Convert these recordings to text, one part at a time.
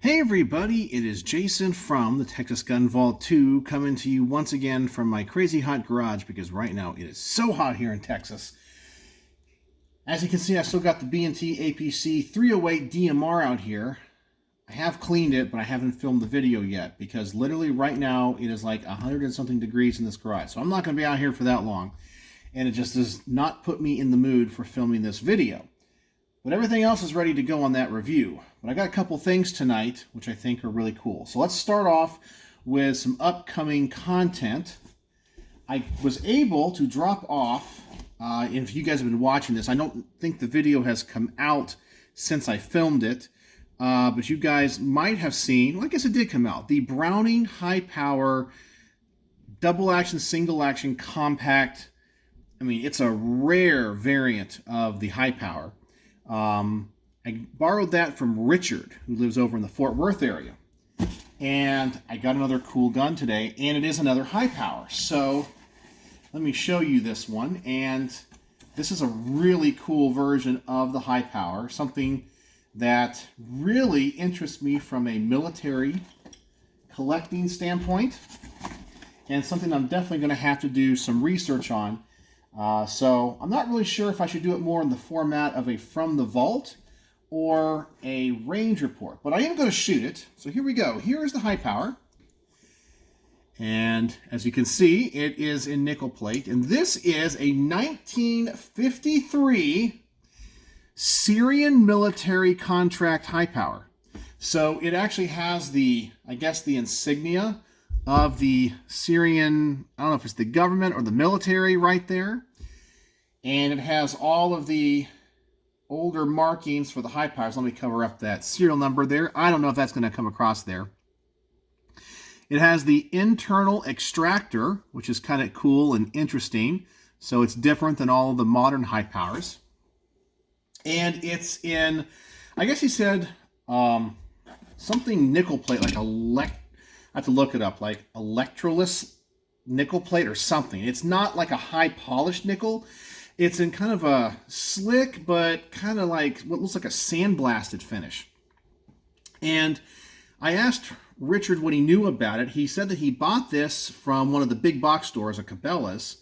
Hey everybody, it is Jason from the Texas Gun Vault 2 coming to you once again from my crazy hot garage because right now it is so hot here in Texas. As you can see, I still got the B&T APC 308 DMR out here. I have cleaned it, but I haven't filmed the video yet because literally right now it is like 100 and something degrees in this garage. So I'm not going to be out here for that long, and it just does not put me in the mood for filming this video. But everything else is ready to go on that review. But I got a couple things tonight which I think are really cool. So let's start off with some upcoming content. I was able to drop off, if you guys have been watching this, I don't think the video has come out since I filmed it, but you guys might have seen, well, I guess it did come out, the Browning Hi-Power double action, single action, compact. I mean, it's a rare variant of the Hi-Power. I borrowed that from Richard, who lives over in the Fort Worth area. And I got another cool gun today, and it is another Hi-Power. So let me show you this one. And this is a really cool version of the Hi-Power, something that really interests me from a military collecting standpoint, and something I'm definitely going to have to do some research on. So I'm not really sure if I should do it more in the format of a From the Vault or a range report, but I am going to shoot it. So here we go. Here is the Hi-Power. And as you can see, it is in nickel plate. And this is a 1953 Syrian military contract Hi-Power. So it actually has the, I guess, the insignia of the Syrian, I don't know if it's the government or the military right there. And it has all of the older markings for the Hi-Powers. Let me cover up that serial number there. I don't know if that's going to come across there. It has the internal extractor, which is kind of cool and interesting. So it's different than all of the modern Hi-Powers. And it's in, I guess he said, something nickel plate, like I have to look it up, like electroless nickel plate or something. It's not like a high polished nickel. It's in kind of a slick, but kind of like what looks like a sandblasted finish. And I asked Richard what he knew about it. He said that he bought this from one of the big box stores, a Cabela's,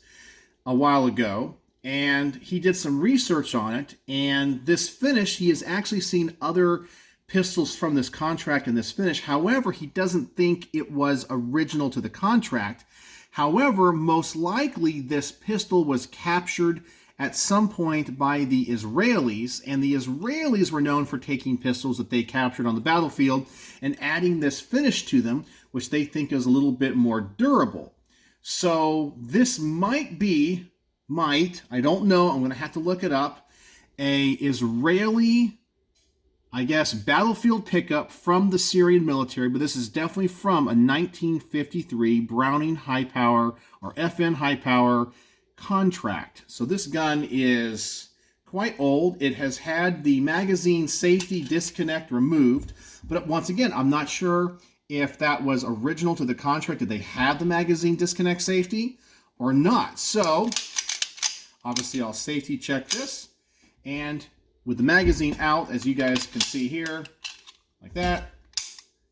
a while ago. And he did some research on it. And this finish, he has actually seen other pistols from this contract and this finish. However, he doesn't think it was original to the contract. However, most likely this pistol was captured at some point by the Israelis, and the Israelis were known for taking pistols that they captured on the battlefield and adding this finish to them, which they think is a little bit more durable. So this might be, I don't know, I'm going to have to look it up, a Israeli, I guess, battlefield pickup from the Syrian military, but this is definitely from a 1953 Browning Hi-Power or FN Hi-Power contract. So this gun is quite old. It has had the magazine safety disconnect removed, but once again, I'm not sure if that was original to the contract. Did they have the magazine disconnect safety or not? So obviously I'll safety check this, and with the magazine out, as you guys can see here, like that,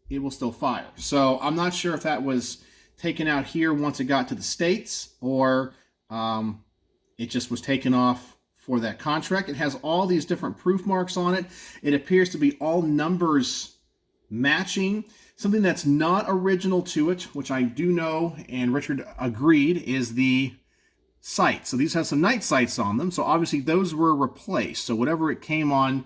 it will still fire. So I'm not sure if that was taken out here once it got to the States, or it just was taken off for that contract. It has all these different proof marks on it. It appears to be all numbers matching. Something that's not original to it, which I do know, and Richard agreed, is the sights. So these have some night sights on them. So obviously those were replaced. So whatever it came on,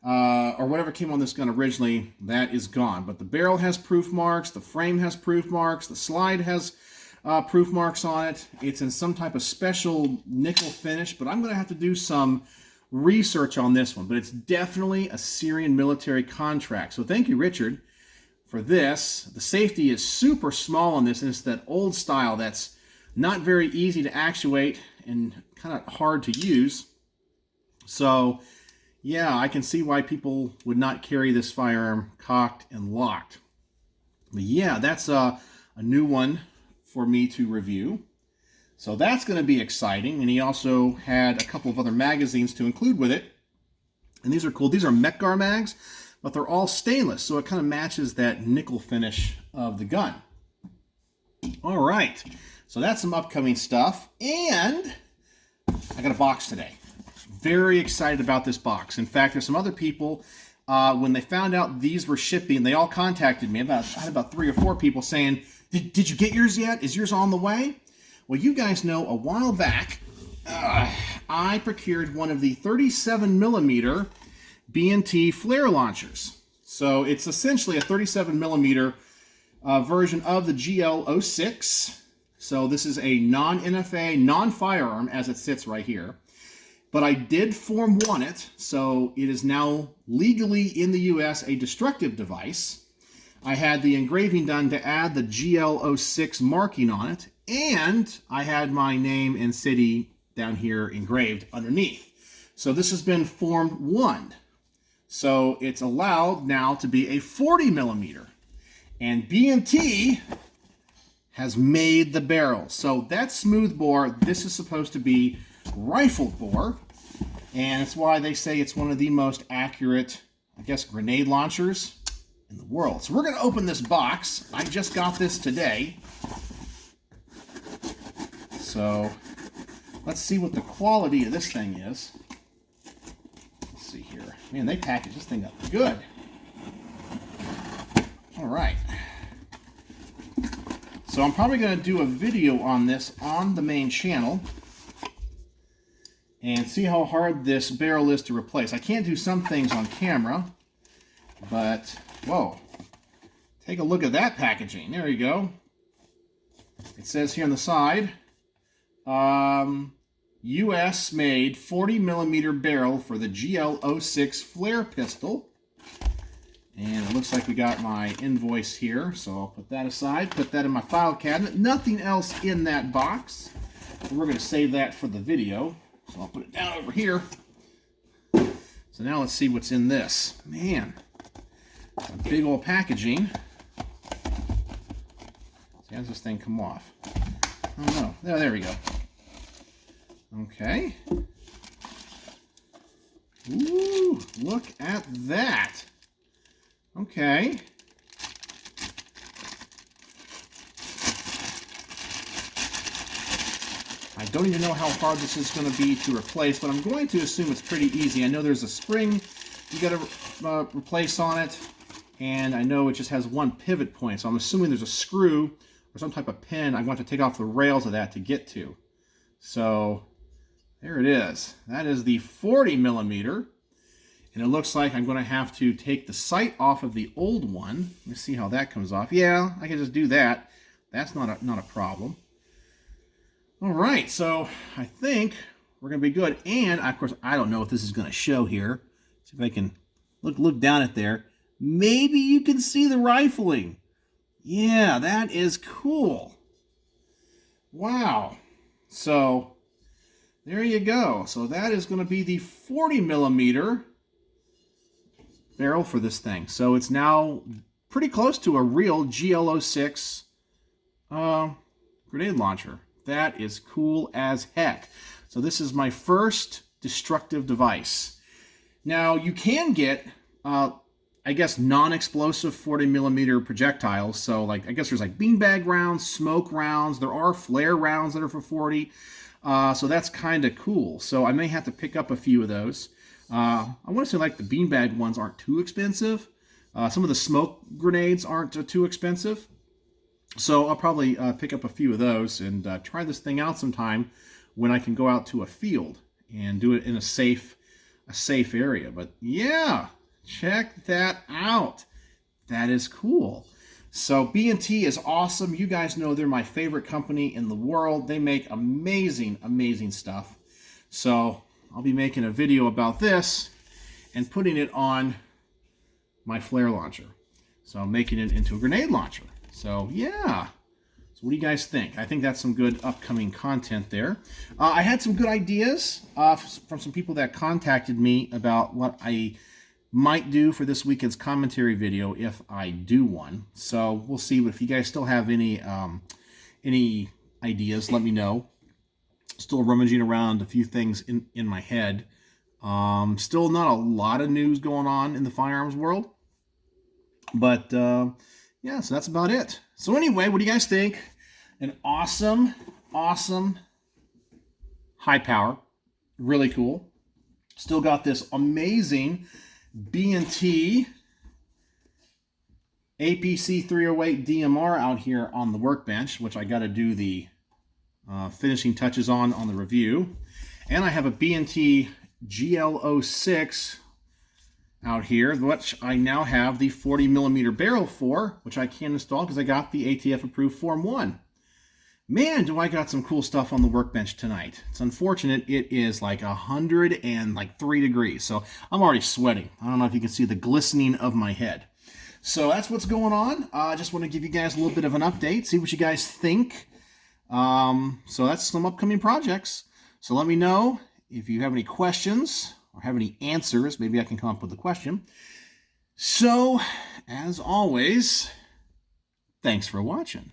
or whatever came on this gun originally, that is gone. But the barrel has proof marks, the frame has proof marks, the slide has proof marks on it. It's in some type of special nickel finish, but I'm going to have to do some research on this one. But it's definitely a Syrian military contract. So thank you, Richard, for this. The safety is super small on this, and it's that old style that's not very easy to actuate and kind of hard to use. So yeah, I can see why people would not carry this firearm cocked and locked. But yeah, that's a new one for me to review. So that's going to be exciting. And he also had a couple of other magazines to include with it. And these are cool. These are Mekgar mags. but they're all stainless, so it kind of matches that nickel finish of the gun. All right, so that's some upcoming stuff, and I got a box today. Very excited about this box. In fact, there's some other people, when they found out these were shipping, they all contacted me. I had about 3 or 4 people saying, did you get yours yet? Is yours on the way? Well, you guys know a while back, I procured one of the 37mm B&T flare launchers. So it's essentially a 37mm version of the GL-06. So this is a non-NFA, non-firearm as it sits right here. But I did Form 1 it, so it is now legally in the US a destructive device. I had the engraving done to add the GL-06 marking on it, and I had my name and city down here engraved underneath. So this has been Form 1. So it's allowed now to be a 40mm. And B&T has made the barrel. So that's smooth bore. This is supposed to be rifled bore, and it's why they say it's one of the most accurate, I guess, grenade launchers in the world. So we're going to open this box. I just got this today. So let's see what the quality of this thing is. Let's see here. Man, they packaged this thing up good. All right. So I'm probably going to do a video on this on the main channel and see how hard this barrel is to replace. I can't do some things on camera, but whoa, take a look at that packaging. There you go. It says here on the side, US made 40mm barrel for the GL-06 flare pistol. And it looks like we got my invoice here, so I'll put that aside, put that in my file cabinet. Nothing else in that box. We're going to save that for the video, so I'll put it down over here. So now let's see what's in this. Man, a big old packaging. So how does this thing come off? Oh no, there we go. Okay. Ooh, look at that. Okay. I don't even know how hard this is going to be to replace, but I'm going to assume it's pretty easy. I know there's a spring you got to replace on it, and I know it just has one pivot point, so I'm assuming there's a screw or some type of pin I want to take off the rails of that to get to. So there it is. That is the 40mm. And it looks like I'm going to have to take the sight off of the old one. Let me see how that comes off. Yeah, I can just do that. That's not a problem. All right, so I think we're going to be good. And, of course, I don't know if this is going to show here. See if I can look down at there. Maybe you can see the rifling. Yeah, that is cool. Wow. So, there you go. So that is going to be the 40mm barrel for this thing. So it's now pretty close to a real GL-06 grenade launcher. That is cool as heck. So this is my first destructive device. Now you can get, I guess, non-explosive 40mm projectiles. So like, I guess there's like beanbag rounds, smoke rounds. There are flare rounds that are for 40. So that's kind of cool. So I may have to pick up a few of those. I want to say like the beanbag ones aren't too expensive. Some of the smoke grenades aren't too expensive. So I'll probably pick up a few of those and try this thing out sometime when I can go out to a field and do it in a safe area. But yeah, check that out. That is cool. So B&T is awesome. You guys know they're my favorite company in the world. They make amazing, amazing stuff. So I'll be making a video about this and putting it on my flare launcher. So I'm making it into a grenade launcher. So yeah. So what do you guys think? I think that's some good upcoming content there. I had some good ideas from some people that contacted me about what I might do for this weekend's commentary video if I do one. So we'll see. But if you guys still have any ideas, let me know. Still rummaging around a few things in my head. Still not a lot of news going on in the firearms world. But yeah, so that's about it. So anyway, what do you guys think? An awesome, awesome high power. Really cool. Still got this amazing B&T APC 308 DMR out here on the workbench, which I got to do the finishing touches on the review. And I have a B&T GL-06 out here, which I now have the 40mm barrel for, which I can install because I got the ATF approved Form 1. Man, do I got some cool stuff on the workbench tonight. It's unfortunate it is like 103 degrees, so I'm already sweating. I don't know if you can see the glistening of my head. So that's what's going on. I just want to give you guys a little bit of an update, see what you guys think. So that's some upcoming projects. So let me know if you have any questions or have any answers. Maybe I can come up with a question. So, as always, thanks for watching.